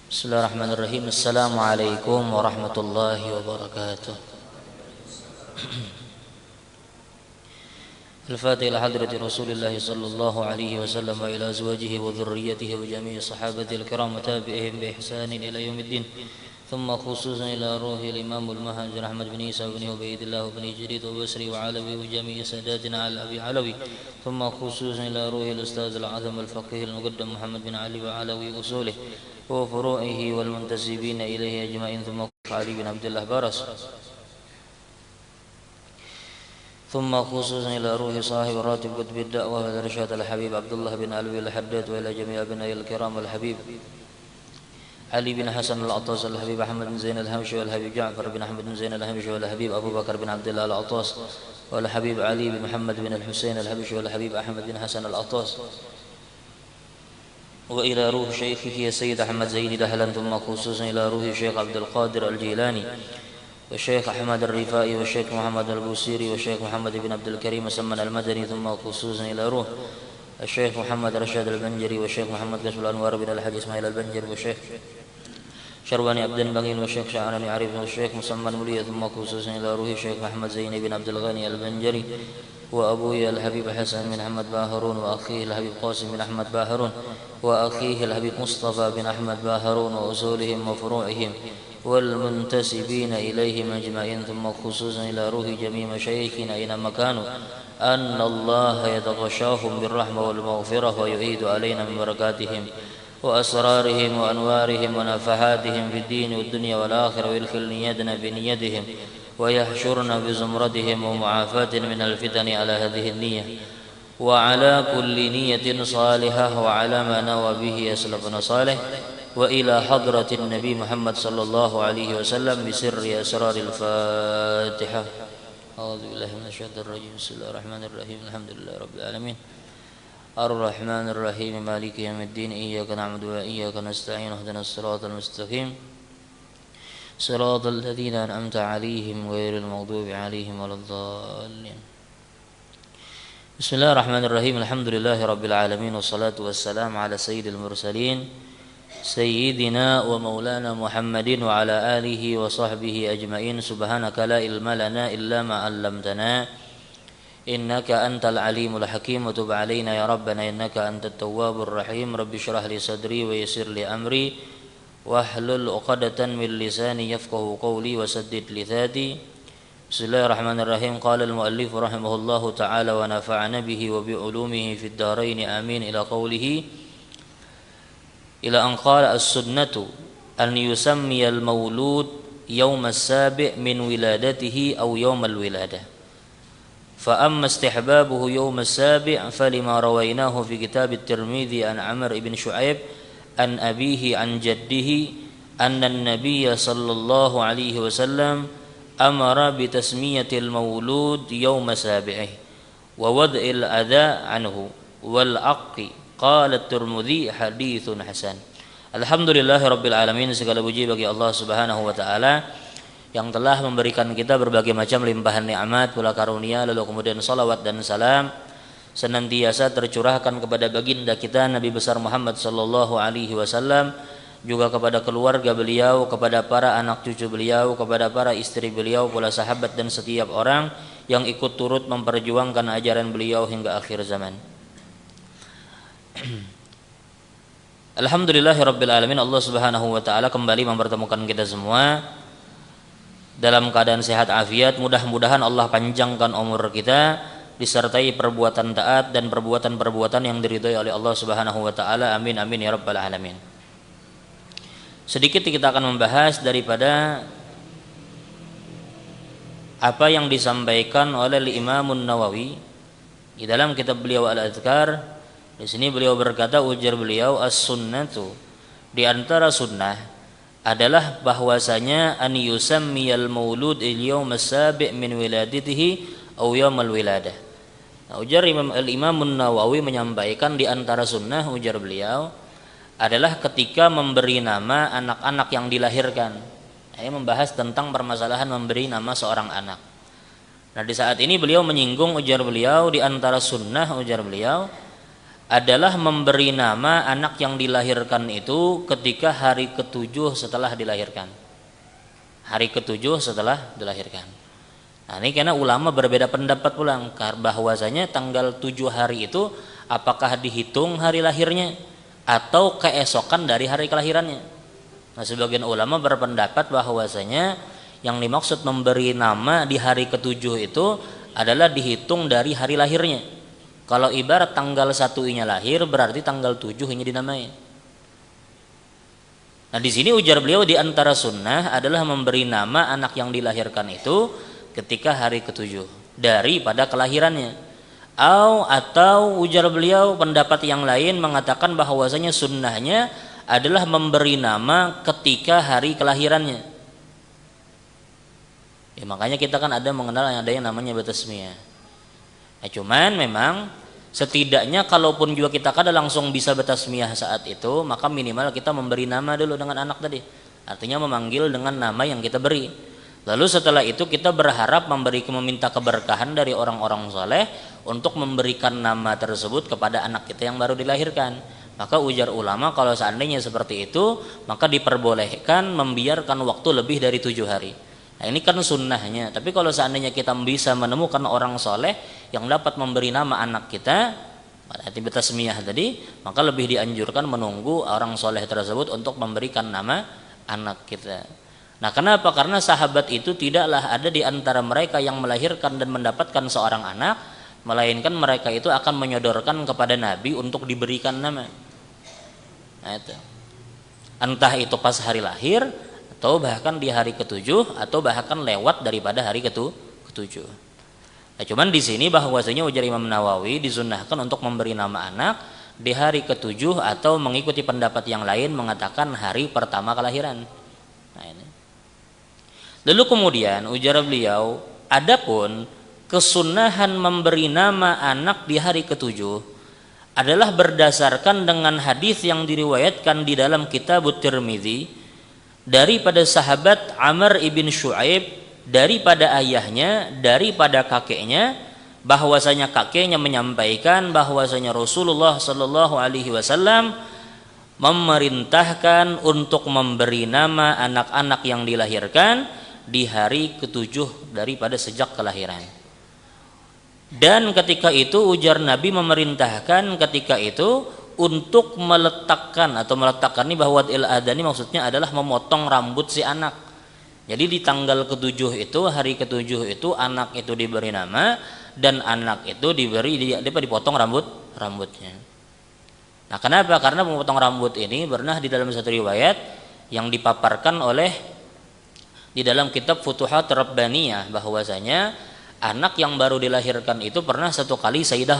Bismillahirrahmanirrahim. Assalamualaikum warahmatullahi wabarakatuh. Al-Fatihah ila hadrati Rasulillah sallallahu alaihi wasallam wa ila azwajihi wa dhurriyyatihi wa jami'i sahabatihi al-kiram wa tabi'ihim bi ihsanin ila yaumiddin. Thumma khususan ila ruhi al-Imam al-Muhajir Ahmad bin Isa bin Ubaidillah bin Jarid wa Basri wa Alawi wa jami'i sadatina al-Abi Alawi. Thumma khususan ila ruhi al-Ustaz al-Azam al-Faqih al-Muqaddam Muhammad bin Ali wa Alawi usulih wa furu'ihi wal muntasibina ilayhi ajma'in. Thumma Ali bin Abdullah Baras. ثم خصوصا إلى روح صاحب راتب قطب الدعوة والإرشاد الحبيب عبد الله بن علوي الحداد وإلى جميع أبناء الكرام الحبيب علي بن حسن العطاس الحبيب أحمد بن زين الهمشي والحبيب جعفر بن أحمد بن زين الهمشي والحبيب أبو بكر بن عبد الله العطاس والحبيب علي بن محمد بن الحسين الهمشي والحبيب أحمد بن حسن العطاس وإلى روح شيخه السيد أحمد زين دهلا. ثم خصوصا إلى روح الشيخ عبد القادر الجيلاني والشيخ أحمد الرفائي والشيخ محمد البوسيري والشيخ محمد بن عبد الكريم مسمى المدني. ثم خصوصا إلى روح الشيخ محمد رشاد البنجري والشيخ محمد قاسم الأنوار بن الحاج إسماعيل البنجري والشيخ شرباني عبد البغيل والشيخ شعراني عارف والشيخ مسمى المولية. ثم خصوصا إلى روح الشيخ محمد زين بن عبد الغني البنجري وأبوي الحبيب حسن بن أحمد باهرون وأخيه الحبيب قاسم بن أحمد باهرون وأخيه الحبيب مصطفى بن أحمد باهرون وأصولهم وفروعهم والمنتسبين إليهم أجمعين. ثم خصوصا إلى روح جميع مشايخنا أينما كانوا أن الله يتغشاهم بالرحمة والمغفرة ويعيد علينا من بركاتهم وأسرارهم وأنوارهم ونفحاتهم في الدين والدنيا والآخرة ويدخل نيتنا بنيتهم ويحشرنا بزمرتهم ومعافاة من الفتن على هذه النية وعلى كل نية صالحة وعلى ما نوى به أسلفنا صالح وإلى حضرة النبي محمد صلى الله عليه وسلم بسر أسرار الفاتحة. أعوذ بالله من الشيطان الرجيم. بسم الله الرحمن الرحيم. الحمد لله رب العالمين الرحمن الرحيم مالك يوم الدين إياك نعبد وإياك نستعين اهدنا الصراط المستقيم صراط الذين أنعمت عليهم غير المغضوب عليهم ولا الضالين. بسم الله الرحمن الرحيم. الحمد لله رب العالمين والصلاة والسلام على سيد المرسلين سيدنا ومولانا محمد وعلى آله وصحبه أجمعين. سبحانك لا علم لنا إلا ما علمتنا إنك أنت العليم الحكيم وتب علينا يا ربنا إنك أنت التواب الرحيم. رب اشرح لي صدري ويسر لي أمري واحلل عقدة من لساني يفقه قولي وسدد لساني. بسم الله الرحمن الرحيم. قال المؤلف رحمه الله تعالى ونفعنا به وبعلومه في الدارين آمين إلى قوله إلى أن قال السنة أن يسمي المولود يوم السابع من ولادته أو يوم الولادة. فأما استحبابه يوم السابع فلما رويناه في كتاب الترمذي عن عمرو بن شعيب عن أبيه عن جده أن النبي صلى الله عليه وسلم أمر بتسمية المولود يوم سابعه ووضع الأذى عنه والعق. Qala at-Tirmidzi haditsun hasan. Alhamdulillahirabbil alamin. Segala puji bagi Allah Subhanahu wa taala yang telah memberikan kita berbagai macam limpahan nikmat, pula karunia, lalu kemudian salawat dan salam senantiasa tercurahkan kepada baginda kita Nabi besar Muhammad sallallahu alaihi wasallam, juga kepada keluarga beliau, kepada para anak cucu beliau, kepada para istri beliau, pula sahabat dan setiap orang yang ikut turut memperjuangkan ajaran beliau hingga akhir zaman. Alhamdulillahirabbil alamin. Allah Subhanahu wa taala kembali mempertemukan kita semua dalam keadaan sehat afiat. Mudah-mudahan Allah panjangkan umur kita disertai perbuatan taat dan perbuatan-perbuatan yang diridhai oleh Allah Subhanahu wa taala. Amin amin ya rabbal alamin. Sedikit kita akan membahas daripada apa yang disampaikan oleh Imam Nawawi di dalam kitab beliau Al-Adhkar. Di sini beliau berkata, ujar beliau, as-sunnatu, di antara sunnah adalah bahwasanya an yusammiyal maulud al-yawm as-sabi' min wiladatihi aw yawm al-wiladah. Nah, ujar Imam Nawawi menyampaikan di antara sunnah, ujar beliau, adalah ketika memberi nama anak-anak yang dilahirkan. Ini membahas tentang permasalahan memberi nama seorang anak. Nah, di saat ini beliau menyinggung, ujar beliau, di antara sunnah, ujar beliau, adalah memberi nama anak yang dilahirkan itu ketika hari ke-7 setelah dilahirkan. Hari ke-7 setelah dilahirkan. Nah, ini karena ulama berbeda pendapat pulang bahwasanya tanggal 7 hari itu apakah dihitung hari lahirnya atau keesokan dari hari kelahirannya. Nah, sebagian ulama berpendapat bahwasanya yang dimaksud memberi nama di hari ke-7 itu adalah dihitung dari hari lahirnya. Kalau ibarat tanggal 1-nya lahir, berarti tanggal 7-nya dinamai. Nah, di sini ujar beliau di antara sunnah adalah memberi nama anak yang dilahirkan itu ketika hari ke-7 daripada kelahirannya. Atau ujar beliau pendapat yang lain mengatakan bahwasanya sunnahnya adalah memberi nama ketika hari kelahirannya. Ya, makanya kita kan ada mengenal yang namanya batasmiyah. Nah, cuman memang setidaknya kalaupun juga kita kada langsung bisa batasmiyah saat itu, maka minimal kita memberi nama dulu dengan anak tadi. Artinya memanggil dengan nama yang kita beri. Lalu setelah itu kita berharap meminta keberkahan dari orang-orang soleh untuk memberikan nama tersebut kepada anak kita yang baru dilahirkan. Maka ujar ulama kalau seandainya seperti itu, maka diperbolehkan membiarkan waktu lebih dari 7 hari. Nah, ini kan sunnahnya. Tapi kalau seandainya kita bisa menemukan orang soleh yang dapat memberi nama anak kita, berarti batasmiyah tadi, maka lebih dianjurkan menunggu orang soleh tersebut untuk memberikan nama anak kita. Nah, kenapa? Karena sahabat itu tidaklah ada di antara mereka yang melahirkan dan mendapatkan seorang anak, melainkan mereka itu akan menyodorkan kepada Nabi untuk diberikan nama. Nah, itu. Entah itu pas hari lahir, atau bahkan di hari ke-7, atau bahkan lewat daripada hari ke-7. Nah, cuman di sini bahwasanya ujar Imam Nawawi disunnahkan untuk memberi nama anak di hari ke-7 atau mengikuti pendapat yang lain mengatakan hari pertama kelahiran. Nah, ini. Lalu kemudian ujar beliau, adapun kesunahan memberi nama anak di hari ke-7 adalah berdasarkan dengan hadis yang diriwayatkan di dalam kitab Tirmidzi daripada sahabat Amr ibn Shu'aib, daripada ayahnya, daripada kakeknya, bahwasanya kakeknya menyampaikan bahwasanya Rasulullah Shallallahu Alaihi Wasallam memerintahkan untuk memberi nama anak-anak yang dilahirkan di hari ke-7 daripada sejak kelahiran. Dan ketika itu ujar Nabi memerintahkan ketika itu untuk meletakkan ini bahwa il-adani maksudnya adalah memotong rambut si anak. Jadi di tanggal ke-7 itu, hari ke-7 itu anak itu diberi nama dan anak itu dipotong rambutnya. Nah, kenapa? Karena memotong rambut ini pernah di dalam satu riwayat yang dipaparkan oleh di dalam kitab Futuhat Rabbaniyah bahwasanya anak yang baru dilahirkan itu pernah satu kali Sayyidah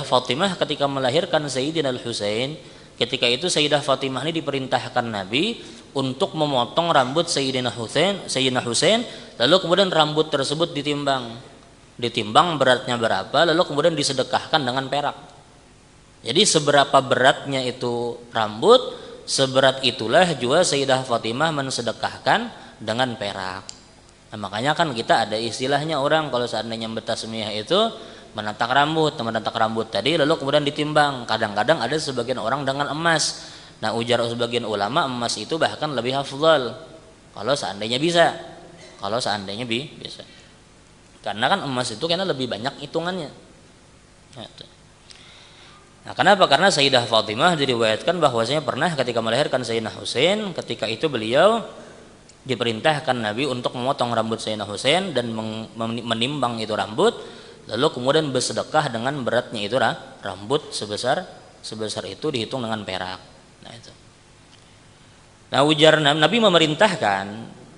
Fatimah ketika melahirkan Sayyidina Al-Husain, ketika itu Sayyidah Fatimah ini diperintahkan Nabi untuk memotong rambut Sayyidina Husain, lalu kemudian rambut tersebut ditimbang beratnya berapa, lalu kemudian disedekahkan dengan perak. Jadi seberapa beratnya itu rambut, seberat itulah juga Sayyidah Fatimah mensedekahkan dengan perak. Nah, makanya kan kita ada istilahnya orang kalau seandainya batasmiyah itu menatak rambut tadi lalu kemudian ditimbang. Kadang-kadang ada sebagian orang dengan emas. Nah, ujar sebagian ulama emas itu bahkan lebih afdal kalau seandainya bisa. Karena kan emas itu karena lebih banyak hitungannya. Nah, kenapa? Karena Sayyidah Fatimah diriwayatkan bahwasanya pernah ketika melahirkan Sayyidina Husain, ketika itu beliau diperintahkan Nabi untuk memotong rambut Sayyidina Husain dan menimbang itu rambut, lalu kemudian bersedekah dengan beratnya itu rambut sebesar itu dihitung dengan perak. Nah, itu. Nah, ujar Nabi memerintahkan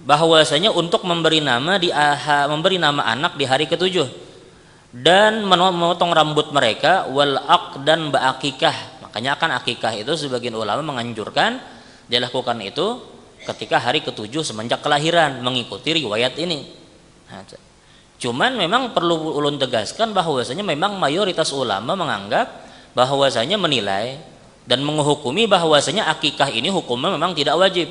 bahwasanya untuk memberi nama anak di hari ke-7 dan memotong rambut mereka wal dan ba'akikah. Makanya akan akikah itu sebagian ulama menganjurkan dilakukan itu ketika hari ke-7 semenjak kelahiran mengikuti riwayat ini. Nah, cuman memang perlu ulun tegaskan bahwasanya memang mayoritas ulama menganggap bahwasanya menilai dan menghukumi bahwasanya akikah ini hukumnya memang tidak wajib.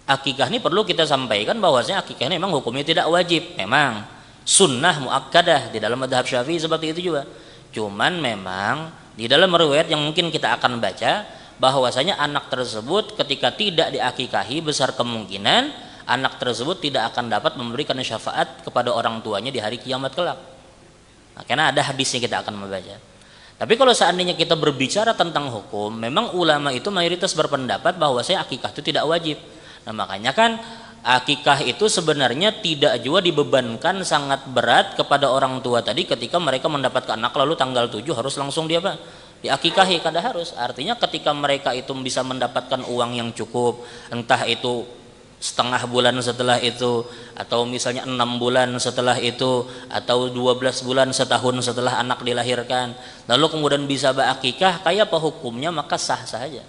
Akikah ini perlu kita sampaikan bahwasanya akikah ini memang hukumnya tidak wajib, memang sunnah muakkadah di dalam mazhab Syafi'i seperti itu juga. Cuman memang Di dalam riwayat yang mungkin kita akan baca, bahwasanya anak tersebut ketika tidak diakikahi besar kemungkinan anak tersebut tidak akan dapat memberikan syafaat kepada orang tuanya di hari kiamat kelak. Nah, karena ada hadisnya kita akan membaca. Tapi kalau seandainya kita berbicara tentang hukum, memang ulama itu mayoritas berpendapat bahwasanya akikah itu tidak wajib. Nah, makanya kan akikah itu sebenarnya tidak juga dibebankan sangat berat kepada orang tua tadi ketika mereka mendapatkan anak lalu tanggal 7 harus langsung dia apa? Diakikahi, kada harus. Artinya ketika mereka itu bisa mendapatkan uang yang cukup, entah itu setengah bulan setelah itu, atau misalnya 6 bulan setelah itu, atau 12 bulan setahun setelah anak dilahirkan, lalu kemudian bisa berakikah, kayak apa hukumnya, maka sah saja.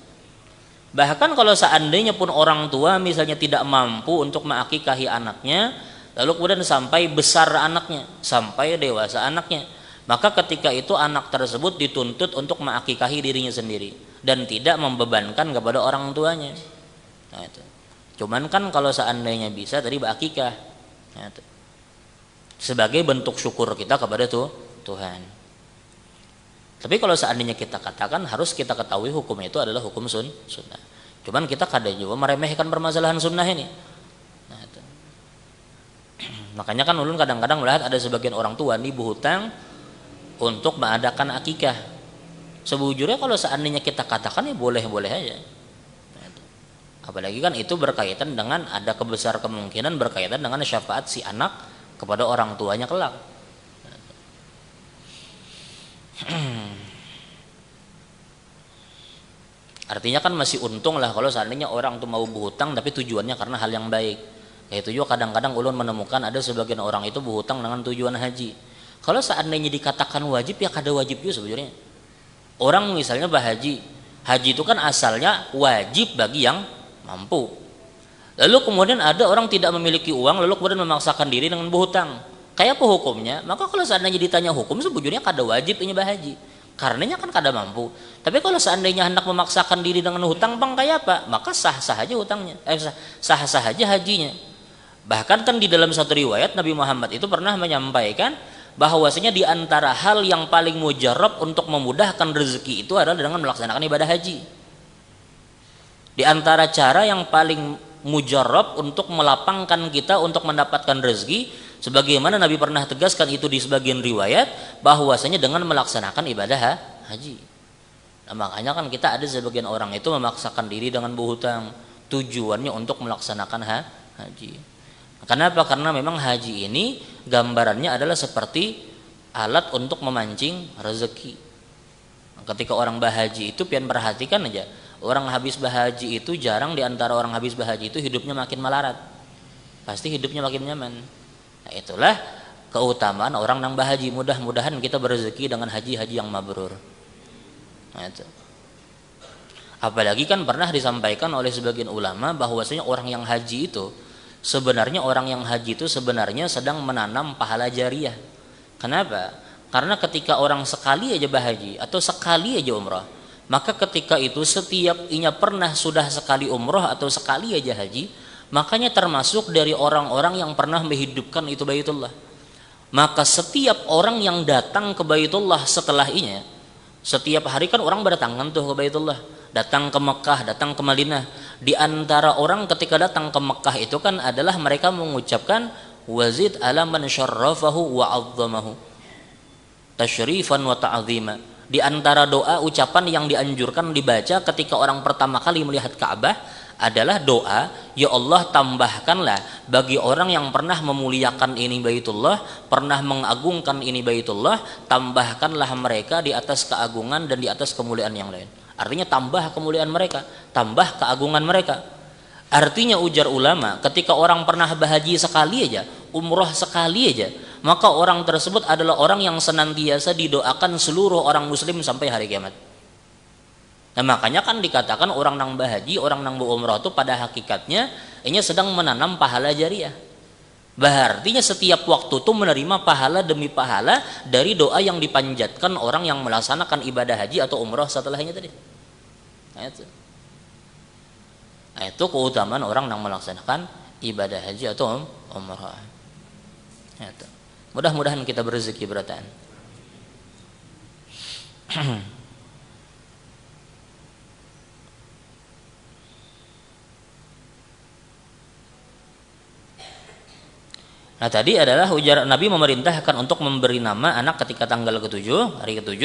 Bahkan kalau seandainya pun orang tua misalnya tidak mampu untuk mengakikahi anaknya, lalu kemudian sampai besar anaknya, sampai dewasa anaknya, maka ketika itu anak tersebut dituntut untuk mengakikahi dirinya sendiri dan tidak membebankan kepada orang tuanya. Nah, itu. Cuman kan kalau seandainya bisa tadi berakikah, nah, itu. Sebagai bentuk syukur kita kepada Tuhan. Tapi kalau seandainya kita katakan, harus kita ketahui hukum itu adalah hukum sunnah. Cuman kita kadang juga meremehkan permasalahan sunnah ini. Nah, itu. Makanya kan ulun kadang-kadang melihat ada sebagian orang tua nih berhutang untuk mengadakan akikah. Sebujurnya kalau seandainya kita katakan ya boleh-boleh aja. Nah, itu. Apalagi kan itu berkaitan dengan ada kebesar kemungkinan berkaitan dengan syafaat si anak kepada orang tuanya kelak. Artinya kan masih untung lah kalau seandainya orang tuh mau berhutang tapi tujuannya karena hal yang baik. Yaitu juga kadang-kadang ulun menemukan ada sebagian orang itu berhutang dengan tujuan haji. Kalau seandainya dikatakan wajib ya kada wajib juga sebenarnya. Orang misalnya berhaji, haji itu kan asalnya wajib bagi yang mampu. Lalu kemudian ada orang tidak memiliki uang lalu kemudian memaksakan diri dengan berhutang. Kayak apa hukumnya? Maka kalau seandainya ditanya hukum sebujurnya kada wajib ini berhaji. Karenanya kan kada mampu. Tapi kalau seandainya hendak memaksakan diri dengan hutang bang kayak apa? Maka sah-sah aja hutangnya. Sah-sah aja hajinya. Bahkan kan di dalam satu riwayat Nabi Muhammad itu pernah menyampaikan bahwasanya di antara hal yang paling mujarab untuk memudahkan rezeki itu adalah dengan melaksanakan ibadah haji. Di antara cara yang paling mujarab untuk melapangkan kita untuk mendapatkan rezeki, sebagaimana Nabi pernah tegaskan itu di sebagian riwayat, bahwasanya dengan melaksanakan ibadah haji. Nah, makanya kan kita ada sebagian orang itu memaksakan diri dengan berhutang, tujuannya untuk melaksanakan haji. Kenapa? Karena memang haji ini gambarannya adalah seperti alat untuk memancing rezeki. Ketika orang berhaji itu pian perhatikan aja, orang habis berhaji itu jarang di antara orang habis berhaji itu hidupnya makin melarat. Pasti hidupnya makin nyaman. Nah, itulah keutamaan orang yang berhaji. Mudah-mudahan kita berrezeki dengan haji-haji yang mabrur. Nah, itu. Apalagi kan pernah disampaikan oleh sebagian ulama bahwasanya orang yang haji itu sebenarnya sebenarnya sedang menanam pahala jariah. Kenapa? Karena ketika orang sekali aja berhaji atau sekali aja umrah, maka ketika itu setiap inya pernah sudah sekali umrah atau sekali aja haji, makanya termasuk dari orang-orang yang pernah menghidupkan itu Baitullah. Maka setiap orang yang datang ke Baitullah setelah ini, setiap hari kan orang berdatangan tuh ke Baitullah, datang ke Mekah, datang ke Madinah. Di antara orang ketika datang ke Mekah itu kan adalah mereka mengucapkan wazid ala man syarrafahu wa 'azzamahu tasyrifan wa ta'zima. Di antara doa ucapan yang dianjurkan dibaca ketika orang pertama kali melihat Ka'bah adalah doa, ya Allah tambahkanlah bagi orang yang pernah memuliakan ini Baitullah, pernah mengagungkan ini Baitullah, tambahkanlah mereka di atas keagungan dan di atas kemuliaan yang lain. Artinya tambah kemuliaan mereka, tambah keagungan mereka. Artinya ujar ulama, ketika orang pernah berhaji sekali aja, umroh sekali aja, maka orang tersebut adalah orang yang senantiasa didoakan seluruh orang muslim sampai hari kiamat. Nah, makanya kan dikatakan orang nang berhaji, orang nang berumrah itu pada hakikatnya ini sedang menanam pahala jariah. Berartinya setiap waktu itu menerima pahala demi pahala dari doa yang dipanjatkan orang yang melaksanakan ibadah haji atau umrah setelahnya tadi. Nah, itu keutamaan orang yang melaksanakan ibadah haji atau umrah. Mudah-mudahan kita berrezeki berataan. Nah tadi adalah ujar Nabi memerintahkan untuk memberi nama anak ketika tanggal ke-7, hari ke-7,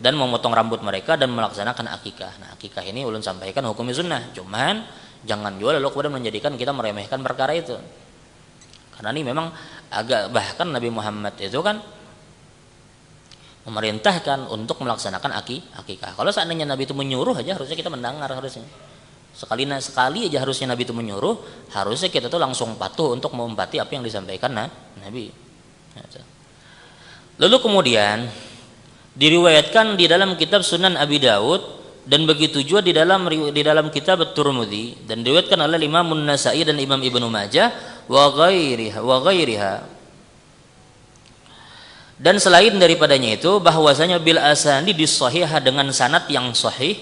dan memotong rambut mereka dan melaksanakan akikah. Nah akikah ini ulun sampaikan hukumnya sunnah, cuman jangan juga lalu kemudian menjadikan kita meremehkan perkara itu. Karena ini memang agak, bahkan Nabi Muhammad itu kan memerintahkan untuk melaksanakan akikah. Kalau seandainya Nabi itu menyuruh aja harusnya kita mendengar, harusnya. Sekali aja harusnya Nabi itu menyuruh, harusnya kita tuh langsung patuh untuk menempati apa yang disampaikan Nabi. Lalu kemudian diriwayatkan di dalam kitab Sunan Abi Daud dan begitu juga di dalam kitab At-Tirmidzi dan diriwayatkan oleh Imam An-Nasa'i dan Imam Ibnu Majah wa ghairiha. Dan selain daripadanya itu bahwasanya bil asani disahihah dengan sanad yang sahih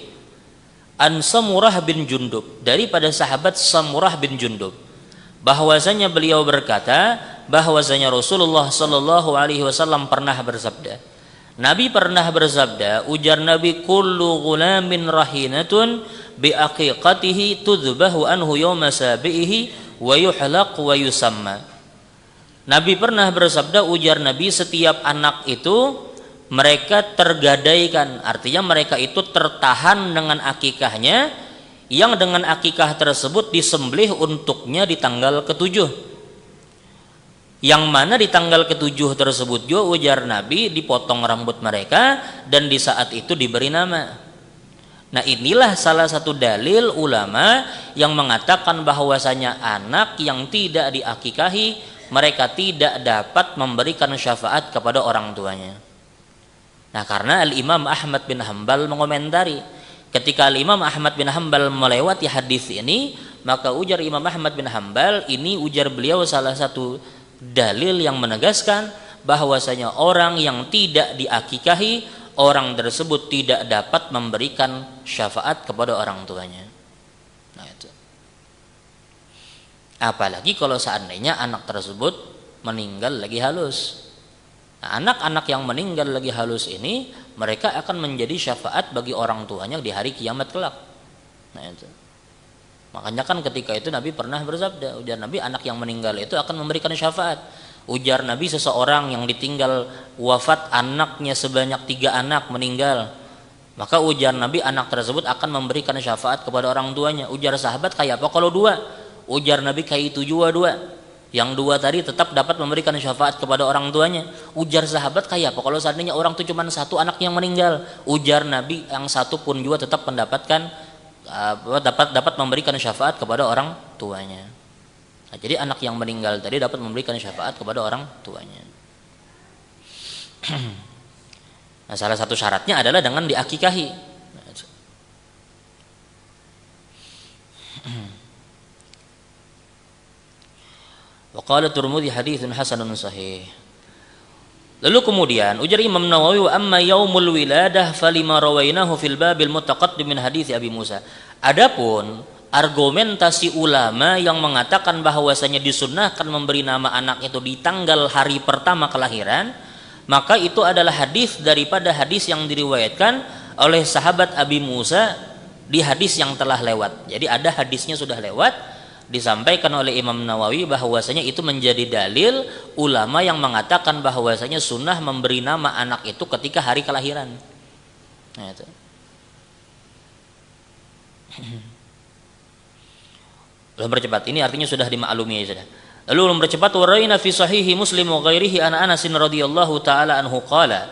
an Samurah bin Jundub, daripada sahabat Samurah bin Jundub, bahwasanya beliau berkata bahwasanya Rasulullah sallallahu alaihi wasallam pernah bersabda. Nabi pernah bersabda, ujar Nabi, kullu ghulamin rahinatun bi aqiqatihi tudhbahu anhu yawma sabihi wa yuhlaq wa yusamma. Nabi pernah bersabda, ujar Nabi, setiap anak itu mereka tergadaikan, artinya mereka itu tertahan dengan akikahnya, yang dengan akikah tersebut disembelih untuknya di tanggal ke-7, yang mana di tanggal ke-7 tersebut juga ujar Nabi dipotong rambut mereka dan di saat itu diberi nama. Nah inilah salah satu dalil ulama yang mengatakan bahwasanya anak yang tidak diakikahi mereka tidak dapat memberikan syafaat kepada orang tuanya. Nah karena Al-Imam Ahmad bin Hanbal mengomentari, ketika Al-Imam Ahmad bin Hanbal melewati hadis ini, maka ujar Imam Ahmad bin Hanbal, ini ujar beliau salah satu dalil yang menegaskan bahwasanya orang yang tidak diakikahi, orang tersebut tidak dapat memberikan syafaat kepada orang tuanya. Nah itu. Apalagi kalau seandainya anak tersebut meninggal lagi halus. Nah, anak-anak yang meninggal lagi halus ini mereka akan menjadi syafaat bagi orang tuanya di hari kiamat kelak. Nah itu. Makanya kan ketika itu Nabi pernah bersabda, ujar Nabi, anak yang meninggal itu akan memberikan syafaat. Ujar Nabi, seseorang yang ditinggal wafat anaknya sebanyak 3 anak meninggal, maka ujar Nabi anak tersebut akan memberikan syafaat kepada orang tuanya. Ujar sahabat, kayak apa kalau 2? Ujar Nabi, kayak itu juga 2. Yang 2 tadi tetap dapat memberikan syafaat kepada orang tuanya. Ujar sahabat, kayak apa kalau seandainya orang itu cuma 1 anak yang meninggal? Ujar Nabi, yang 1 pun juga tetap mendapatkan dapat memberikan syafaat kepada orang tuanya. Nah, jadi anak yang meninggal tadi dapat memberikan syafaat kepada orang tuanya. Nah, salah satu syaratnya adalah dengan diakikahi. Wa qala Tirmidzi haditsun hasanun sahih. Lalu kemudian ujar Imam Nawawi, wa amma yaumul wiladah falima rawainahu fil babil mutaqaddim min hadits Abi Musa. Adapun argumentasi ulama yang mengatakan bahwasanya disunnahkan memberi nama anak itu di tanggal hari pertama kelahiran, maka itu adalah hadis daripada hadis yang diriwayatkan oleh sahabat Abi Musa di hadis yang telah lewat. Jadi ada hadisnya sudah lewat, disampaikan oleh Imam Nawawi bahwasanya itu menjadi dalil ulama yang mengatakan bahwasanya sunnah memberi nama anak itu ketika hari kelahiran. Nah, itu. Belum bercepat, ini artinya sudah dimaklumi ya sudah. Lalu belum bercepat, waraina fi sahihi Muslim wa ghairihi an Anas radhiyallahu taala anhu qala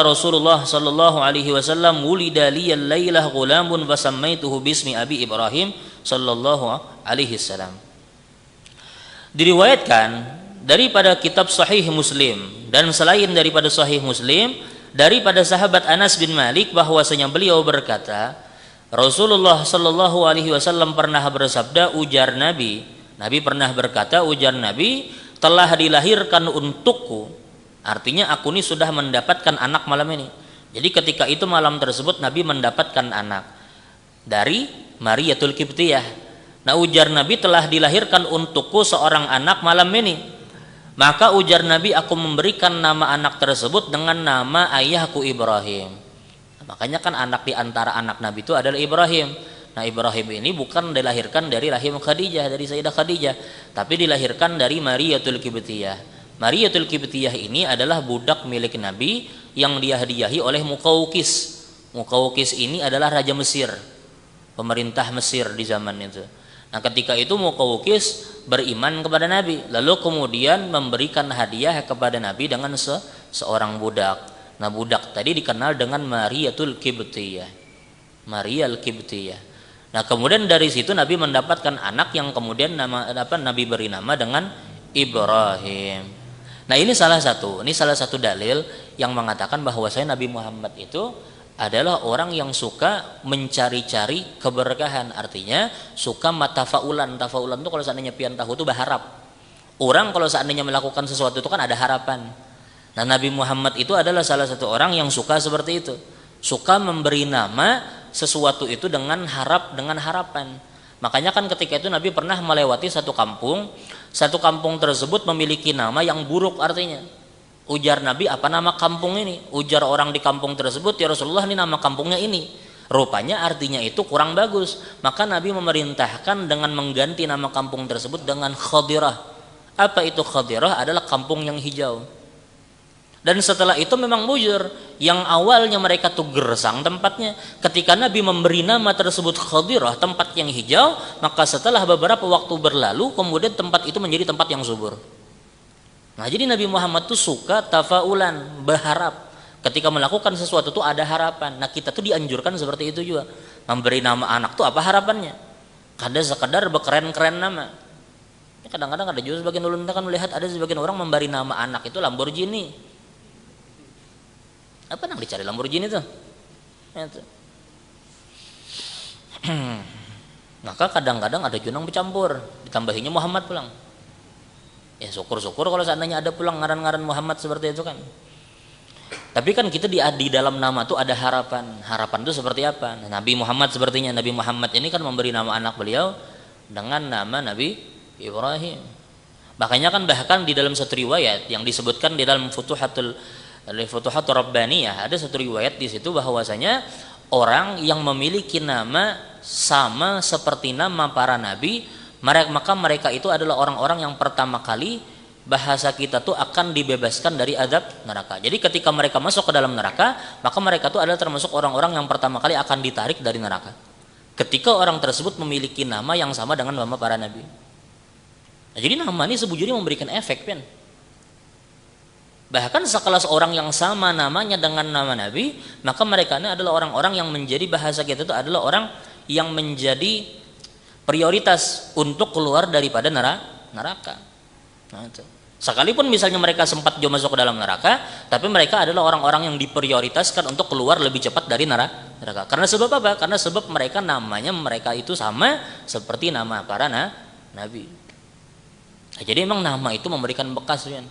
Rasulullah sallallahu alaihi wasallam, wulida liyal lailah ghulamun wa sammaituhu bismi abi Ibrahim sallallahu alaihi wasallam. Diriwayatkan daripada kitab Sahih Muslim dan selain daripada Sahih Muslim daripada sahabat Anas bin Malik bahwasanya beliau berkata, Rasulullah sallallahu alaihi wasallam pernah bersabda, ujar Nabi pernah berkata, ujar Nabi, telah dilahirkan untukku, artinya aku ini sudah mendapatkan anak malam ini. Jadi ketika itu malam tersebut Nabi mendapatkan anak dari Mariyatul Qibtiyah. Nah ujar Nabi, telah dilahirkan untukku seorang anak malam ini. Maka ujar Nabi, aku memberikan nama anak tersebut dengan nama ayahku Ibrahim. Nah, makanya kan anak di antara anak Nabi itu adalah Ibrahim. Nah, Ibrahim ini bukan dilahirkan dari rahim Khadijah, dari Sayyidah Khadijah, tapi dilahirkan dari Mariyatul Qibtiyah. Mariyatul Qibtiyah ini adalah budak milik Nabi yang dihadiahi oleh Muqawqis. Muqawqis ini adalah raja Mesir, pemerintah Mesir di zaman itu. Nah, ketika itu Muqawqis beriman kepada Nabi, lalu kemudian memberikan hadiah kepada Nabi dengan seorang budak. Nah, budak tadi dikenal dengan Mariyatul Qibtiyah. Mariyatul Qibtiyah. Nah, kemudian dari situ Nabi mendapatkan anak yang kemudian Nabi beri nama dengan Ibrahim. Nah, ini salah satu dalil yang mengatakan bahwasanya Nabi Muhammad itu adalah orang yang suka mencari-cari keberkahan. Artinya suka matafaulan. Tafaulan itu kalau seandainya pian tahu itu berharap. Orang kalau seandainya melakukan sesuatu itu kan ada harapan. Nah, Nabi Muhammad itu adalah salah satu orang yang suka seperti itu. Suka memberi nama sesuatu itu dengan harapan. Makanya kan ketika itu Nabi pernah melewati satu kampung tersebut memiliki nama yang buruk. Artinya ujar Nabi, apa nama kampung ini? Ujar orang di kampung tersebut, ya Rasulullah, ini nama kampungnya ini. Rupanya artinya itu kurang bagus. Maka Nabi memerintahkan dengan mengganti nama kampung tersebut dengan Khadirah. Apa itu Khadirah? Adalah kampung yang hijau. Dan setelah itu memang bujur, yang awalnya mereka tuh gersang tempatnya, ketika Nabi memberi nama tersebut Khadirah, tempat yang hijau, maka setelah beberapa waktu berlalu kemudian tempat itu menjadi tempat yang subur. Nah, jadi Nabi Muhammad tuh suka tafaulan, berharap. Ketika melakukan sesuatu tuh ada harapan. Nah, kita tuh dianjurkan seperti itu juga. Memberi nama anak tuh apa harapannya? Kada sekedar berkeren-keren nama. Kadang-kadang ada juga sebagian ulun kan melihat ada sebagian orang memberi nama anak itu Lamborghini. Apa yang dicari Lamborghini tuh? Itu. Maka kadang-kadang ada junang bercampur, ditambahinya Muhammad pulang. Ya syukur-syukur kalau seandainya ada pulang ngaran-ngaran Muhammad seperti itu kan. Tapi kan kita di dalam nama tuh ada harapan. Harapan itu seperti apa? Nah, Nabi Muhammad sepertinya, Nabi Muhammad ini kan memberi nama anak beliau dengan nama Nabi Ibrahim. Makanya kan bahkan di dalam satu riwayat yang disebutkan di dalam Futuhatul Rabbaniyah, ada satu riwayat di situ bahwasanya orang yang memiliki nama sama seperti nama para nabi, maka mereka itu adalah orang-orang yang pertama kali bahasa kita tuh akan dibebaskan dari azab neraka. Jadi ketika mereka masuk ke dalam neraka, maka mereka tuh adalah termasuk orang-orang yang pertama kali akan ditarik dari neraka. Ketika orang tersebut memiliki nama yang sama dengan nama para nabi. Nah, jadi nama ini sebujurnya memberikan efek, kan? Bahkan sekelas orang yang sama namanya dengan nama Nabi, maka mereka ini adalah orang-orang yang menjadi bahasa kita itu adalah orang yang menjadi prioritas untuk keluar daripada neraka. Nah, itu. Sekalipun misalnya mereka sempat juga masuk ke dalam neraka, tapi mereka adalah orang-orang yang diprioritaskan untuk keluar lebih cepat dari neraka. Karena sebab apa? Karena sebab mereka namanya mereka itu sama seperti nama para nabi. Nah, jadi memang nama itu memberikan bekas, kan?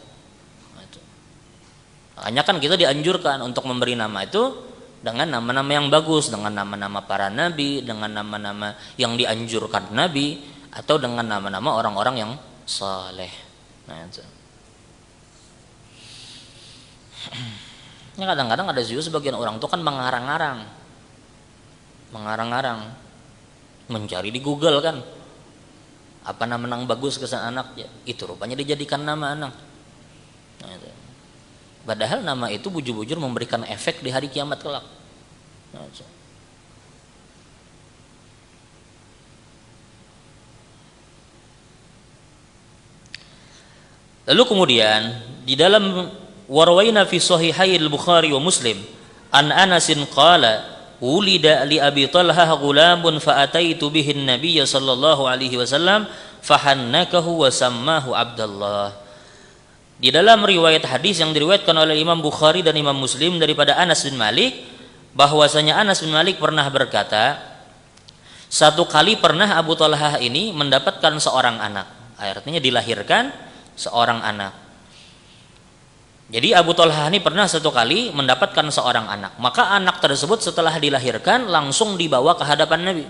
Makanya kan kita dianjurkan untuk memberi nama itu dengan nama-nama yang bagus, dengan nama-nama para nabi, dengan nama-nama yang dianjurkan Nabi, atau dengan nama-nama orang-orang yang saleh. Nah, itu. Ya, kadang-kadang ada juga sebagian orang itu kan mengarang-arang, mencari di Google kan, apa nama yang bagus kesan anak, ya, itu rupanya dijadikan nama anak. Nah, itu. Padahal nama itu bujur-bujur memberikan efek di hari kiamat kelak. Nah, itu. Lalu kemudian di dalam warwaina fi sahihai al-Bukhari wa Muslim an Anasin qala wulida li Abi Talhah ghulamun fa ataitu bihi an-nabiy sallallahu alaihi wasallam fahannakahu wa sammahu Abdullah. Di dalam riwayat hadis yang diriwayatkan oleh Imam Bukhari dan Imam Muslim daripada Anas bin Malik, bahwasanya Anas bin Malik pernah berkata, satu kali pernah Abu Talhah ini mendapatkan seorang anak. Artinya dilahirkan seorang anak. Jadi Abu Talhah ini pernah satu kali mendapatkan seorang anak. Maka anak tersebut setelah dilahirkan langsung dibawa ke hadapan Nabi.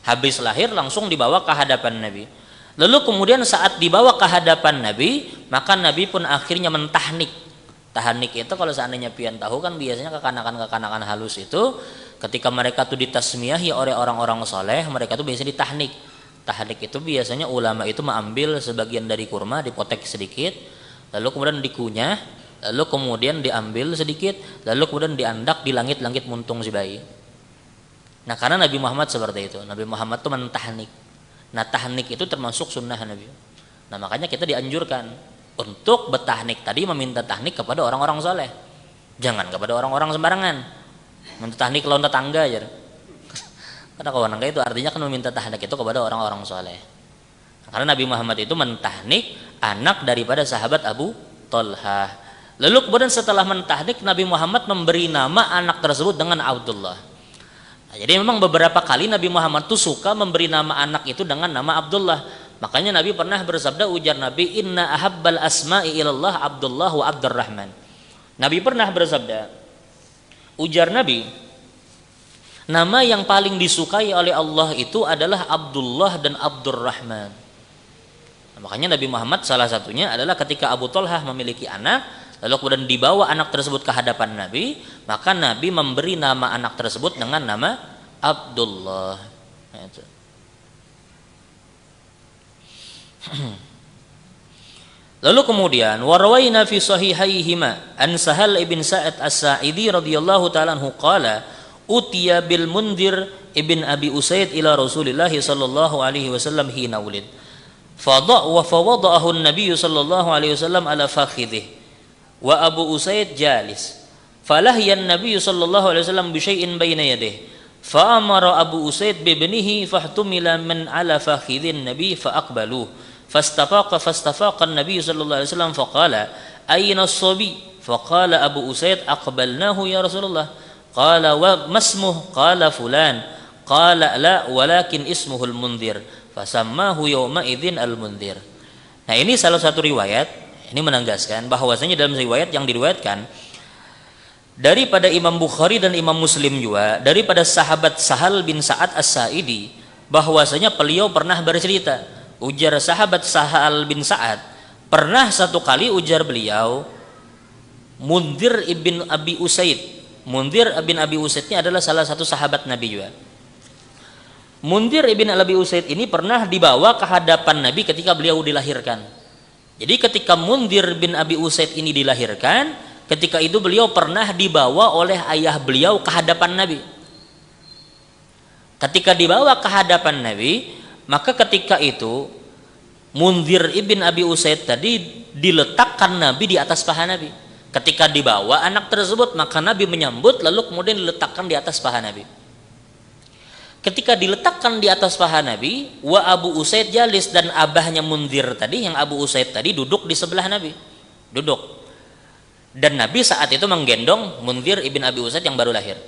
Habis lahir langsung dibawa ke hadapan Nabi. Lalu kemudian saat dibawa ke hadapan Nabi, maka Nabi pun akhirnya mentahnik, Tahanik itu kalau seandainya pian tahu kan biasanya kekanakan halus itu ketika mereka tuh ditasmiyahi oleh orang-orang soleh, mereka tuh biasanya ditahnik. Tahnik itu biasanya ulama itu mengambil sebagian dari kurma, dipotek sedikit, lalu kemudian dikunyah, lalu kemudian diambil sedikit, lalu kemudian diandak di langit-langit muntung si bayi. Nah karena Nabi Muhammad seperti itu, Nabi Muhammad tuh mentahnik. Nah tahnik itu termasuk sunnah Nabi. Nah makanya kita dianjurkan untuk bertahnik tadi, meminta tahnik kepada orang-orang soleh, jangan kepada orang-orang sembarangan. Minta tahnik lawan tetangga aja. Karena kawan itu artinya kan meminta tahnik itu kepada orang-orang soleh. Karena Nabi Muhammad itu mentahnik anak daripada sahabat Abu Thalhah. Lalu kemudian setelah mentahnik, Nabi Muhammad memberi nama anak tersebut dengan Abdullah. Nah, jadi memang beberapa kali Nabi Muhammad tuh suka memberi nama anak itu dengan nama Abdullah. Makanya Nabi pernah bersabda, ujar Nabi, inna ahabbal asma'i ilallah Abdullah wa Abdurrahman. Nabi pernah bersabda, ujar Nabi, nama yang paling disukai oleh Allah itu adalah Abdullah dan Abdurrahman. Nah, makanya Nabi Muhammad salah satunya adalah ketika Abu Thalhah memiliki anak, lalu kemudian dibawa anak tersebut ke hadapan Nabi, maka Nabi memberi nama anak tersebut dengan nama Abdullah. Nah, itu. Lalu kemudian warawaina fi sahihaihima an Sahal ibn Sa'id As-Sa'idi radhiyallahu ta'ala anhu qala utiya bil Mundhir ibn Abi Usaid ila Rasulillah sallallahu alaihi wasallam hina ulid fawada'ahu an-nabiy sallallahu alaihi wasallam ala fakhidhihi wa Abu Usaid jalis falahya an-nabiy sallallahu alaihi wasallam bi syai'in baina yadayhi fa amara Abu Usaid bi ibnihi fahtumila min ala fakhidhin nabiy fa aqbaluhu فاستفاق النبي صلى الله عليه وسلم فقال أين الصبي فقال أبو أسيد أقبلناه يا رسول الله قال وما اسمه قال فلان قال لا ولكن اسمه المنذر فسماه يومئذ المنذر. Nah ini salah satu riwayat, ini menegaskan bahwasanya dalam riwayat yang diriwayatkan daripada Imam Bukhari dan Imam Muslim juga daripada sahabat Sahal bin Sa'ad As-Sa'idi bahwasanya beliau pernah bercerita. Ujar sahabat Sahal bin Sa'ad, pernah satu kali ujar beliau, Mundhir ibn Abi Usaid. Mundhir ibn Abi Usaid ini adalah salah satu sahabat Nabi juga. Mundhir ibn Abi Usaid ini pernah dibawa ke hadapan Nabi ketika beliau dilahirkan. Jadi ketika Mundhir bin Abi Usaid ini dilahirkan, ketika itu beliau pernah dibawa oleh ayah beliau ke hadapan Nabi. Ketika dibawa ke hadapan Nabi, maka ketika itu Mundhir ibn Abi Usaid tadi diletakkan Nabi di atas paha Nabi. Ketika dibawa anak tersebut, maka Nabi menyambut lalu kemudian diletakkan di atas paha Nabi. Ketika diletakkan di atas paha Nabi, wa Abu Usaid jalis, dan abahnya Mundhir tadi, yang Abu Usaid tadi duduk di sebelah Nabi. Duduk. Dan Nabi saat itu menggendong Mundhir ibn Abi Usaid yang baru lahir.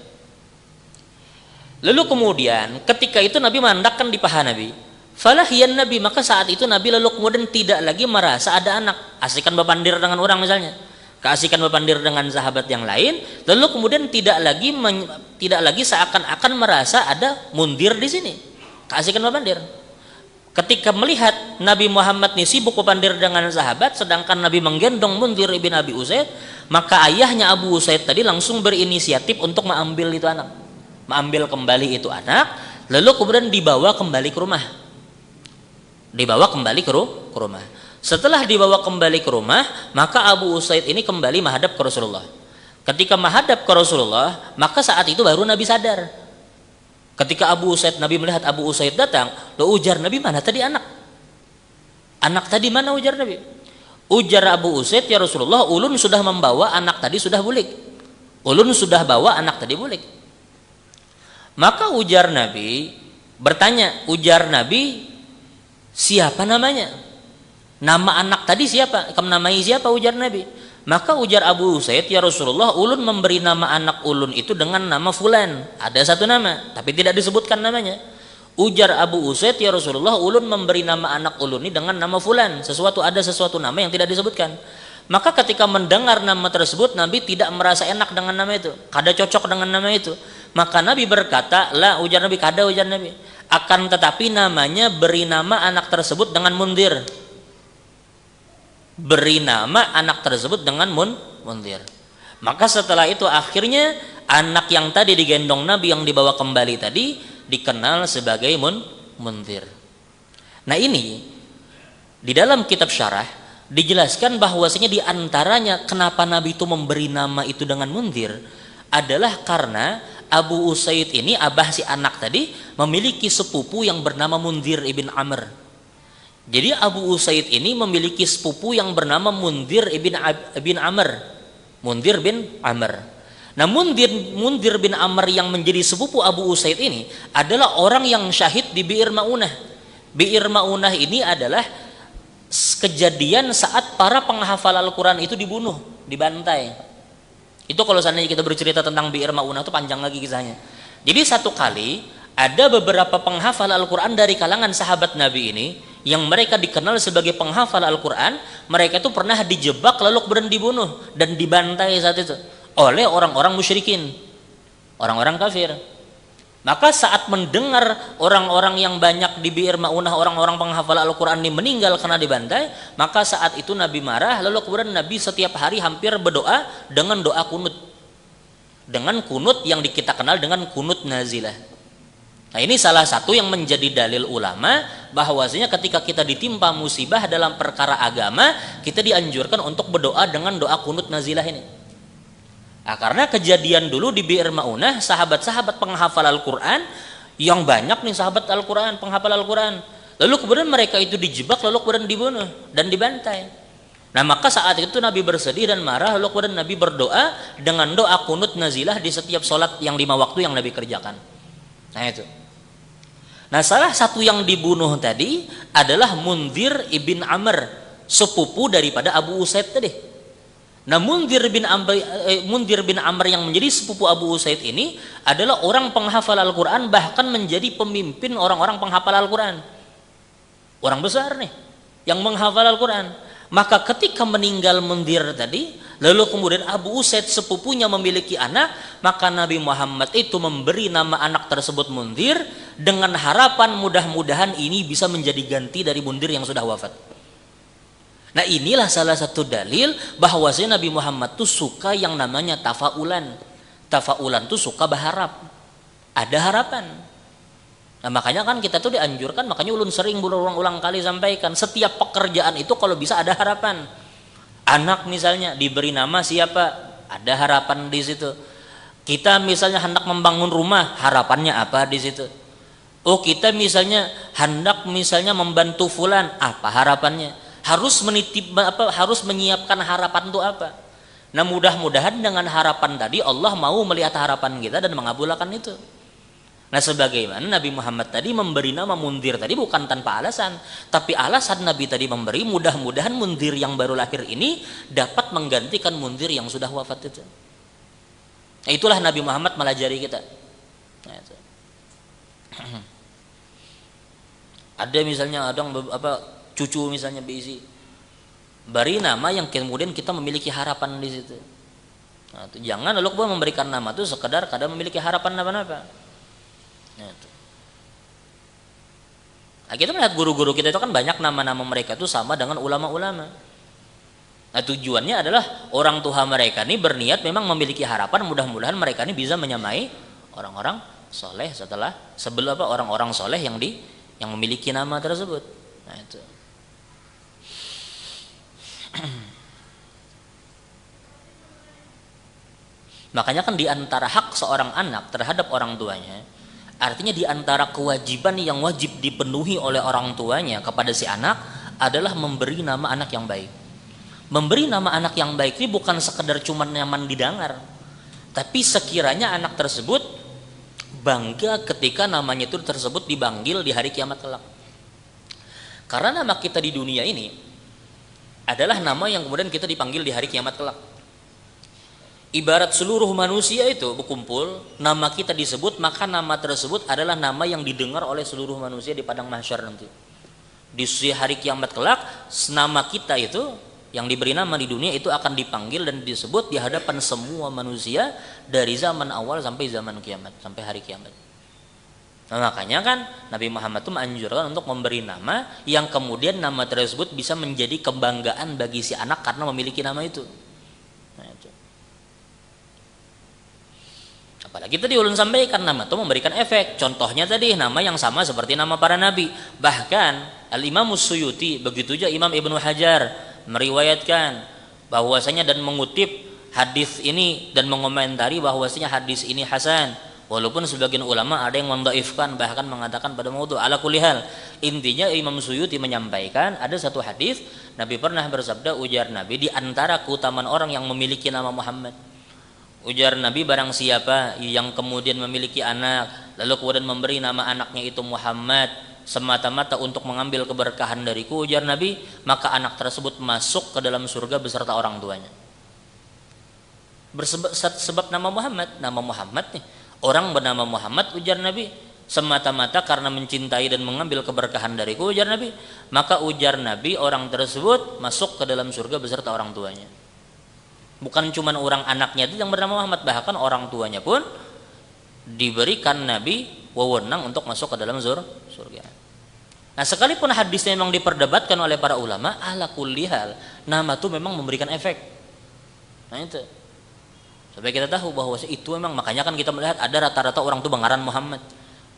Lalu kemudian ketika itu Nabi mandakkan di paha Nabi. Falahiyan Nabi, maka saat itu Nabi lalu kemudian tidak lagi merasa ada anak. Asikan berpandir dengan orang misalnya, keasikan berpandir dengan sahabat yang lain, lalu kemudian tidak lagi seakan-akan merasa ada Mundhir di sini. Keasikan berpandir. Ketika melihat Nabi Muhammad nih sibuk berpandir dengan sahabat, sedangkan Nabi menggendong Mundhir ibn Abi Usaid, maka ayahnya Abu Usaid tadi langsung berinisiatif untuk mengambil itu anak, mengambil kembali itu anak, lalu kemudian dibawa kembali ke rumah. Dibawa kembali ke rumah. Setelah dibawa kembali ke rumah, maka Abu Usaid ini kembali menghadap ke Rasulullah. Ketika menghadap ke Rasulullah, maka saat itu baru Nabi sadar. Ketika Nabi melihat Abu Usaid datang, lo ujar Nabi, mana tadi anak? Anak tadi mana, ujar Nabi? Ujar Abu Usaid, ya Rasulullah, ulun sudah membawa anak tadi sudah bulik. Ulun sudah bawa anak tadi bulik. Maka ujar Nabi, ujar Nabi, siapa namanya? Nama anak tadi siapa? Kamu namai siapa? Ujar Nabi. Maka ujar Abu Usaid, ya Rasulullah, ulun memberi nama anak ulun itu dengan nama fulan. Ada satu nama, tapi tidak disebutkan namanya. Ujar Abu Usaid, ya Rasulullah, ulun memberi nama anak ulun ini dengan nama fulan. Ada sesuatu nama yang tidak disebutkan. Maka ketika mendengar nama tersebut, Nabi tidak merasa enak dengan nama itu. Kada cocok dengan nama itu. Maka Nabi berkata, la, ujar Nabi, kada, ujar Nabi. Akan tetapi namanya, beri nama anak tersebut dengan Mundhir. Beri nama anak tersebut dengan Mundhir. Maka setelah itu akhirnya anak yang tadi digendong Nabi yang dibawa kembali tadi dikenal sebagai Mundhir. Nah ini di dalam kitab syarah dijelaskan bahwasanya di antaranya kenapa Nabi itu memberi nama itu dengan Mundhir adalah karena Abu Usaid ini, abah si anak tadi, memiliki sepupu yang bernama Mundhir ibn Amr. Jadi Abu Usaid ini memiliki sepupu yang bernama Mundhir ibn Amr. Mundhir bin Amr. Nah Mundhir bin Amr yang menjadi sepupu Abu Usaid ini adalah orang yang syahid di Bi'ir Ma'unah. Bi'ir Ma'unah ini adalah kejadian saat para penghafal Al-Quran itu dibunuh, dibantai. Itu kalau seandainya kita bercerita tentang Bi'ir Ma'unah itu panjang lagi kisahnya. Jadi satu kali ada beberapa penghafal Al-Quran dari kalangan sahabat Nabi ini yang mereka dikenal sebagai penghafal Al-Quran, mereka itu pernah dijebak lalu kemudian dibunuh dan dibantai saat itu oleh orang-orang musyrikin, orang-orang kafir. Maka saat mendengar orang-orang yang banyak di Bi'ir Ma'unah, orang-orang penghafal Al-Quran ini meninggal karena dibantai, maka saat itu Nabi marah, lalu kemudian Nabi setiap hari hampir berdoa dengan doa kunut, dengan kunut yang kita kenal dengan kunut nazilah. Nah ini salah satu yang menjadi dalil ulama bahwasanya ketika kita ditimpa musibah dalam perkara agama, kita dianjurkan untuk berdoa dengan doa kunut nazilah ini. Nah, karena kejadian dulu di Bi'ir Ma'unah, sahabat-sahabat penghafal Al-Quran yang banyak nih sahabat Al-Quran, penghafal Al-Quran, lalu kemudian mereka itu dijebak lalu kemudian dibunuh dan dibantai. Nah maka saat itu Nabi bersedih dan marah, lalu kemudian Nabi berdoa dengan doa kunut nazilah di setiap sholat yang 5 waktu yang Nabi kerjakan. Nah itu. Nah salah satu yang dibunuh tadi adalah Mundhir ibn Amr, sepupu daripada Abu Usaid tadi. Nah Mundhir bin Amr yang menjadi sepupu Abu Usaid ini adalah orang penghafal Al-Quran, bahkan menjadi pemimpin orang-orang penghafal Al-Quran. Orang besar nih yang menghafal Al-Quran. Maka ketika meninggal Mundhir tadi, lalu kemudian Abu Usaid sepupunya memiliki anak, maka Nabi Muhammad itu memberi nama anak tersebut Mundhir dengan harapan mudah-mudahan ini bisa menjadi ganti dari Mundhir yang sudah wafat. Nah inilah salah satu dalil bahwasanya Nabi Muhammad itu suka yang namanya tafaulan. Tafaulan itu suka berharap, ada harapan. Nah makanya kan kita tuh dianjurkan, makanya ulun sering berulang-ulang kali sampaikan, setiap pekerjaan itu kalau bisa ada harapan. Anak misalnya diberi nama siapa, ada harapan di situ. Kita misalnya hendak membangun rumah, harapannya apa di situ. Oh kita misalnya hendak misalnya membantu fulan, apa harapannya. Harus harus menyiapkan harapan itu apa. Nah mudah-mudahan dengan harapan tadi Allah mau melihat harapan kita dan mengabulkan itu. Nah sebagaimana Nabi Muhammad tadi memberi nama Mundhir tadi bukan tanpa alasan, tapi alasan Nabi tadi memberi mudah-mudahan Mundhir yang baru lahir ini dapat menggantikan Mundhir yang sudah wafat itu. Nah, itulah Nabi Muhammad melajari kita. Nah, itu. Ada misalnya cucu misalnya berisi beri nama yang kemudian kita memiliki harapan di situ. Nah, itu. Jangan lalu kemudian memberikan nama itu sekedar kadang memiliki harapan apa-apa. Nah, itu. Nah, kita melihat guru-guru kita itu kan banyak nama-nama mereka itu sama dengan ulama-ulama. Nah, tujuannya adalah orang tua mereka ini berniat memang memiliki harapan mudah-mudahan mereka ini bisa menyamai orang-orang soleh sebelum orang-orang soleh yang memiliki nama tersebut. Nah, itu. Makanya kan di antara hak seorang anak terhadap orang tuanya, artinya di antara kewajiban yang wajib dipenuhi oleh orang tuanya kepada si anak adalah memberi nama anak yang baik. Memberi nama anak yang baik ini bukan sekedar cuma nyaman didengar, tapi sekiranya anak tersebut bangga ketika namanya itu tersebut dipanggil di hari kiamat kelak. Karena nama kita di dunia ini adalah nama yang kemudian kita dipanggil di hari kiamat kelak. Ibarat seluruh manusia itu berkumpul, nama kita disebut, maka nama tersebut adalah nama yang didengar oleh seluruh manusia di padang mahsyar nanti. Di hari kiamat kelak, nama kita itu yang diberi nama di dunia itu akan dipanggil dan disebut di hadapan semua manusia dari zaman awal sampai zaman kiamat, sampai hari kiamat. Nah, makanya kan Nabi Muhammad itu menganjurkan untuk memberi nama yang kemudian nama tersebut bisa menjadi kebanggaan bagi si anak karena memiliki nama itu. Nah, itu. Apalagi tadi ulun sampaikan nama itu memberikan efek. Contohnya tadi nama yang sama seperti nama para nabi. Bahkan Al-Imam Suyuti, begitu juga Imam Ibnu Hajar meriwayatkan bahwasanya dan mengutip hadis ini dan mengomentari bahwasanya hadis ini hasan. Walaupun sebagian ulama ada yang mendhaifkan, bahkan mengatakan pada maudhu. Ala kulli hal, intinya Imam Suyuti menyampaikan ada satu hadis Nabi pernah bersabda, ujar Nabi, di antara keutamaan orang yang memiliki nama Muhammad, ujar Nabi, barang siapa yang kemudian memiliki anak lalu kemudian memberi nama anaknya itu Muhammad semata-mata untuk mengambil keberkahan dariku, ujar Nabi, maka anak tersebut masuk ke dalam surga beserta orang tuanya. Sebab nama Muhammad nih, orang bernama Muhammad, ujar Nabi, semata-mata karena mencintai dan mengambil keberkahan dariku, ujar Nabi, maka ujar Nabi orang tersebut masuk ke dalam surga beserta orang tuanya. Bukan cuma orang anaknya itu yang bernama Muhammad, bahkan orang tuanya pun diberikan Nabi wewenang untuk masuk ke dalam surga. Nah, sekalipun hadisnya memang diperdebatkan oleh para ulama, ala kulli hal, nama itu memang memberikan efek. Nah itu. Supaya kita tahu bahwa itu memang, makanya kan kita melihat ada rata-rata orang itu bangaran Muhammad.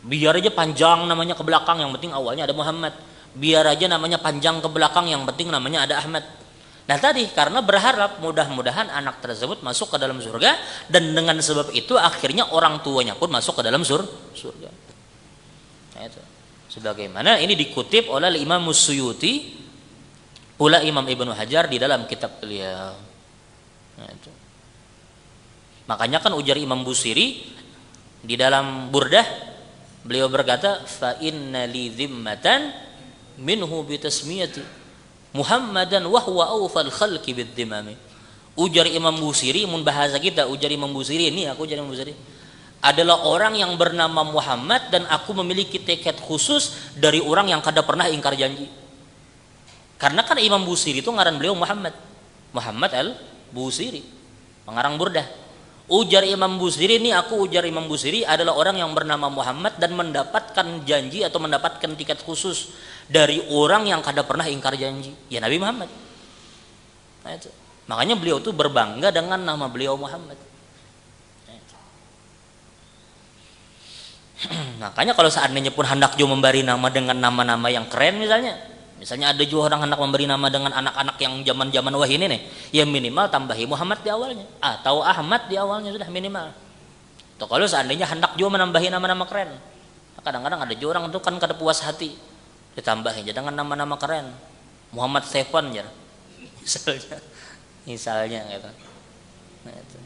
Biar aja panjang namanya ke belakang, yang penting awalnya ada Muhammad. Biar aja namanya panjang ke belakang, yang penting namanya ada Ahmad. Nah tadi karena berharap mudah-mudahan anak tersebut masuk ke dalam surga, dan dengan sebab itu akhirnya orang tuanya pun masuk ke dalam surga. Nah, itu. Sebagaimana ini dikutip oleh Imam Suyuti, pula Imam Ibnu Hajar di dalam kitab beliau. Nah, itu. Makanya kan ujar Imam Busiri di dalam Burdah, beliau berkata, fa inna li dhimmatan minhu bi tasmiyati Muhammadan wa huwa awfal khalqi bidzimami. Ujar Imam Busiri, mun bahasa kita ujar Imam Busiri ini, aku ujar Imam Busiri, adalah orang yang bernama Muhammad dan aku memiliki tiket khusus dari orang yang kada pernah ingkar janji. Karena kan Imam Busiri itu ngaran beliau Muhammad al-Busiri, pengarang Burdah. Ujar Imam Busiri ini, aku ujar Imam Busiri adalah orang yang bernama Muhammad dan mendapatkan janji atau mendapatkan tiket khusus dari orang yang kada pernah ingkar janji, ya Nabi Muhammad. Nah, itu. Makanya beliau tuh berbangga dengan nama beliau Muhammad. Nah, itu. Makanya kalau seandainya pun hendak juga memberi nama dengan nama-nama yang keren, misalnya ada juga orang hendak memberi nama dengan anak-anak yang zaman-zaman wahyu ini nih, ya minimal tambahi Muhammad di awalnya atau Ahmad di awalnya, sudah minimal. Atau kalau seandainya hendak juga menambahi nama-nama keren, kadang-kadang ada juga orang itu kan kada puas hati, ditambahin aja dengan nama-nama keren, Muhammad Stefan ya, misalnya gitu. Nah, itu.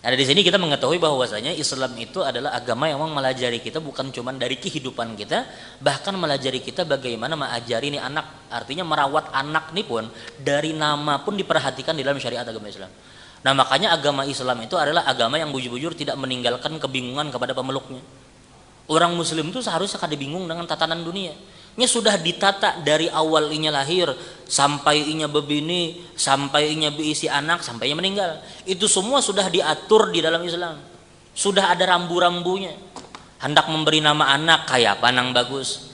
Nah, di sini kita mengetahui bahwasanya Islam itu adalah agama yang memang melajari kita bukan cuma dari kehidupan kita, bahkan melajari kita bagaimana mengajari ini anak, artinya merawat anak ini pun dari nama pun diperhatikan di dalam syariat agama Islam. Nah, makanya agama Islam itu adalah agama yang bujur-bujur tidak meninggalkan kebingungan kepada pemeluknya. Orang Muslim itu seharusnya kada bingung dengan tatanan dunia. Ini sudah ditata dari awal inya lahir sampai inya bebini, sampai inya berisi anak, sampai inya meninggal. Itu semua sudah diatur di dalam Islam. Sudah ada rambu-rambunya. Hendak memberi nama anak kayak apa nang bagus.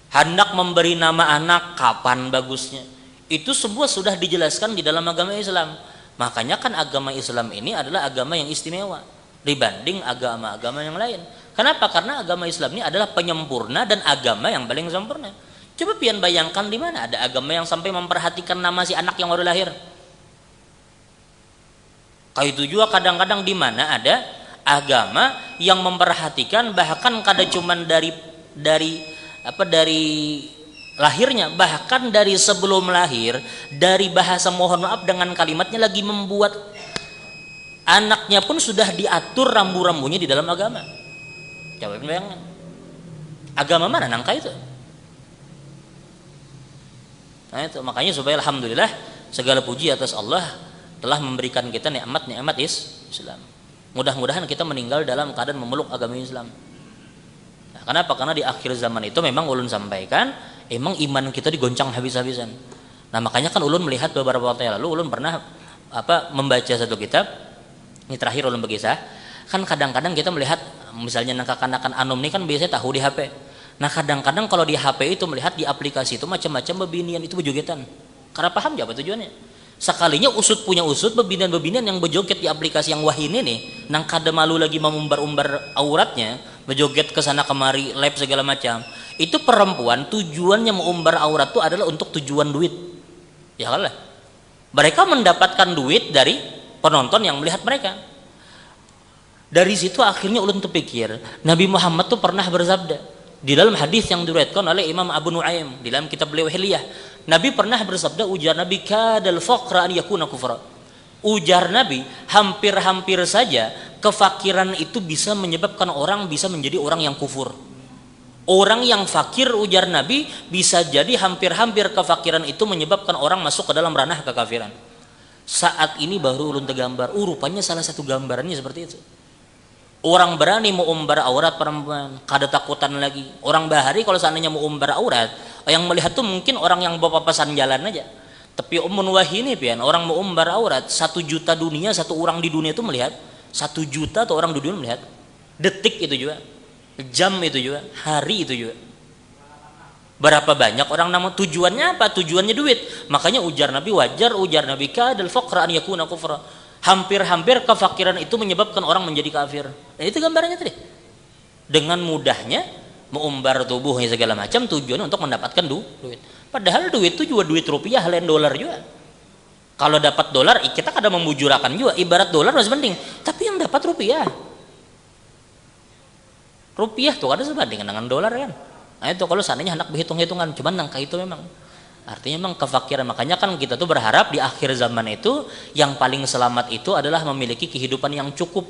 Hendak memberi nama anak kapan bagusnya. Itu semua sudah dijelaskan di dalam agama Islam. Makanya kan agama Islam ini adalah agama yang istimewa dibanding agama-agama yang lain. Kenapa? Karena agama Islam ini adalah penyempurna dan agama yang paling sempurna. Coba pian bayangkan di mana ada agama yang sampai memperhatikan nama si anak yang baru lahir. Kayak itu juga kadang-kadang di mana ada agama yang memperhatikan bahkan kada cuman dari lahirnya, bahkan dari sebelum lahir, dari bahasa mohon maaf dengan kalimatnya lagi membuat anaknya pun sudah diatur rambu-rambunya di dalam agama. Coba bayangkan, agama mana nangka itu? Nah itu makanya supaya alhamdulillah segala puji atas Allah telah memberikan kita nikmat-nikmat Islam. Mudah-mudahan kita meninggal dalam keadaan memeluk agama Islam. Nah, kenapa? Karena di akhir zaman itu memang ulun sampaikan, emang iman kita digoncang habis-habisan. Nah makanya kan ulun melihat beberapa waktu yang lalu ulun pernah membaca satu kitab. Ini terakhir ulun berkisah. Kan kadang-kadang kita melihat misalnya kanakan anom ini kan biasanya tahu di HP. Nah kadang-kadang kalau di HP itu melihat di aplikasi itu macam-macam bebinian itu berjogetan. Karena paham apa tujuannya? Sekalinya usut punya usut bebinian-bebinian yang berjoget di aplikasi yang wah ini nih, nang kada malu lagi mengumbar-umbar auratnya, berjoget ke sana kemari, live segala macam. Itu perempuan tujuannya mengumbar aurat itu adalah untuk tujuan duit. Ya kan lah. Mereka mendapatkan duit dari penonton yang melihat mereka. Dari situ akhirnya ulun terpikir, Nabi Muhammad tuh pernah bersabda di dalam hadis yang diriwayatkan oleh Imam Abu Nuaim di dalam kitab beliau Hilyah. Nabi pernah bersabda, ujar Nabi, kadal faqra an yakuna kufra. Ujar Nabi, hampir-hampir saja kefakiran itu bisa menyebabkan orang bisa menjadi orang yang kufur. Orang yang fakir, ujar Nabi, bisa jadi hampir-hampir kefakiran itu menyebabkan orang masuk ke dalam ranah kekafiran. Saat ini baru ulun tergambar, rupanya salah satu gambarannya seperti itu. Orang berani mau umbar aurat perempuan, kada takutan lagi. Orang bahari kalau seandainya mau umbar aurat, yang melihat tuh mungkin orang yang bawa papasan jalan aja. Tapi umun wahini pian, orang mau umbar aurat 1 juta dunia, 1 orang di dunia itu melihat, 1 juta atau orang di dunia melihat. Detik itu juga, jam itu juga, hari itu juga. Berapa banyak orang nama tujuannya apa? Tujuannya duit. Makanya ujar Nabi, wajar ujar Nabi, kadal faqra an yakuna kufra. Hampir-hampir kefakiran itu menyebabkan orang menjadi kafir. Dan itu gambarannya tadi. Dengan mudahnya mengumbar tubuhnya segala macam tujuannya untuk mendapatkan duit. Padahal duit itu juga duit rupiah, lain dolar juga. Kalau dapat dolar, kita kadang membujurakan juga. Ibarat dolar masih penting, tapi yang dapat rupiah. Rupiah tuh ada sebanding dengan dolar kan. Nah itu kalau seandainya hendak berhitung-hitungan, cuman nangka itu memang. Artinya memang kefakiran. Makanya kan kita tuh berharap di akhir zaman itu yang paling selamat itu adalah memiliki kehidupan yang cukup.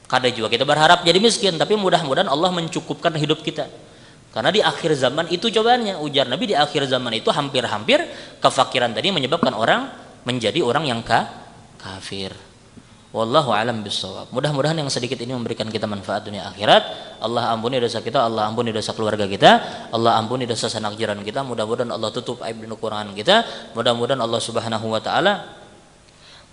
Kada juga kita berharap jadi miskin, tapi mudah-mudahan Allah mencukupkan hidup kita. Karena di akhir zaman itu cobaannya, ujar Nabi, di akhir zaman itu hampir-hampir kefakiran tadi menyebabkan orang menjadi orang yang kafir. Wallahu alam bissawab. Mudah-mudahan yang sedikit ini memberikan kita manfaat dunia akhirat. Allah ampuni dosa kita, Allah ampuni dosa keluarga kita, Allah ampuni dosa sanak jiran kita. Mudah-mudahan Allah tutup aib dan kekurangan kita. Mudah-mudahan Allah Subhanahu wa taala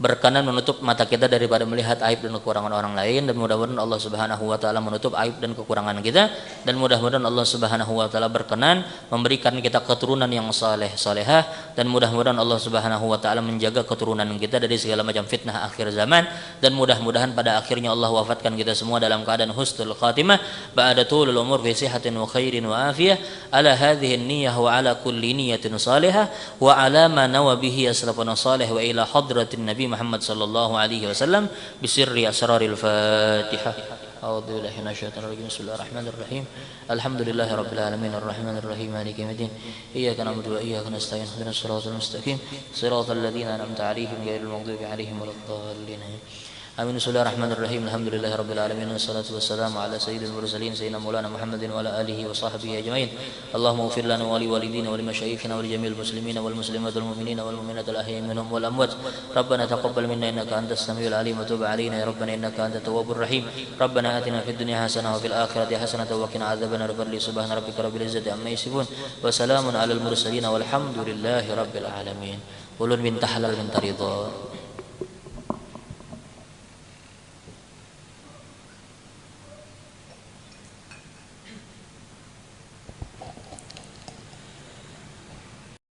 berkenan menutup mata kita daripada melihat aib dan kekurangan orang lain, dan mudah-mudahan Allah Subhanahu wa taala menutup aib dan kekurangan kita, dan mudah-mudahan Allah Subhanahu wa taala berkenan memberikan kita keturunan yang saleh salehah, dan mudah-mudahan Allah Subhanahu wa taala menjaga keturunan kita dari segala macam fitnah akhir zaman, dan mudah-mudahan pada akhirnya Allah wafatkan kita semua dalam keadaan husnul khatimah ba'da tulul umur fi sihatin wa khairin wa afiyah ala hadhihi an-niyyah wa ala kulli niyyatin salihah wa ala ma nawa bihi aslafuna salih wa ila hadratin nabi Muhammad sallallahu alaihi wasallam bisirri asraril Fatihah. A'udzu billahi minasyaitonir rajim. Bismillahirrahmanirrahim. Alhamdulillahi rabbil alamin arrahmanir rahim maliki yaumiddin. Iyyaka na'budu wa iyyaka nasta'in ihdinas siratal mustaqim siratal ladzina an'amta 'alaihim ghairil maghdubi 'alaihim waladdallin. Amin. Bismillahirrahmanirrahim. Alhamdulillahi rabbil alamin wassalatu wassalamu ala sayyidil mursalin sayyidina maulana Muhammadin wa ala alihi wa sahbihi ajmain. Allahumma ighfir lana wa li walidina wa li masyayikhina wa li jami'il muslimina wal muslimat wal mu'minina wal mu'minat al ahya'i minhum wal amwat. Rabbana taqabbal minna innaka antas samiul alim wa tub 'alaina ya rabbana innaka antat tawwabur rahim. Rabbana atina fid dunya hasanah wa fil akhirati hasanah wa qina adzabannar. Subhana rabbika rabbil izzati amma yasifun wa salamun alal mursalin walhamdulillahi rabbil alamin. Ulun minta halal minta ridha.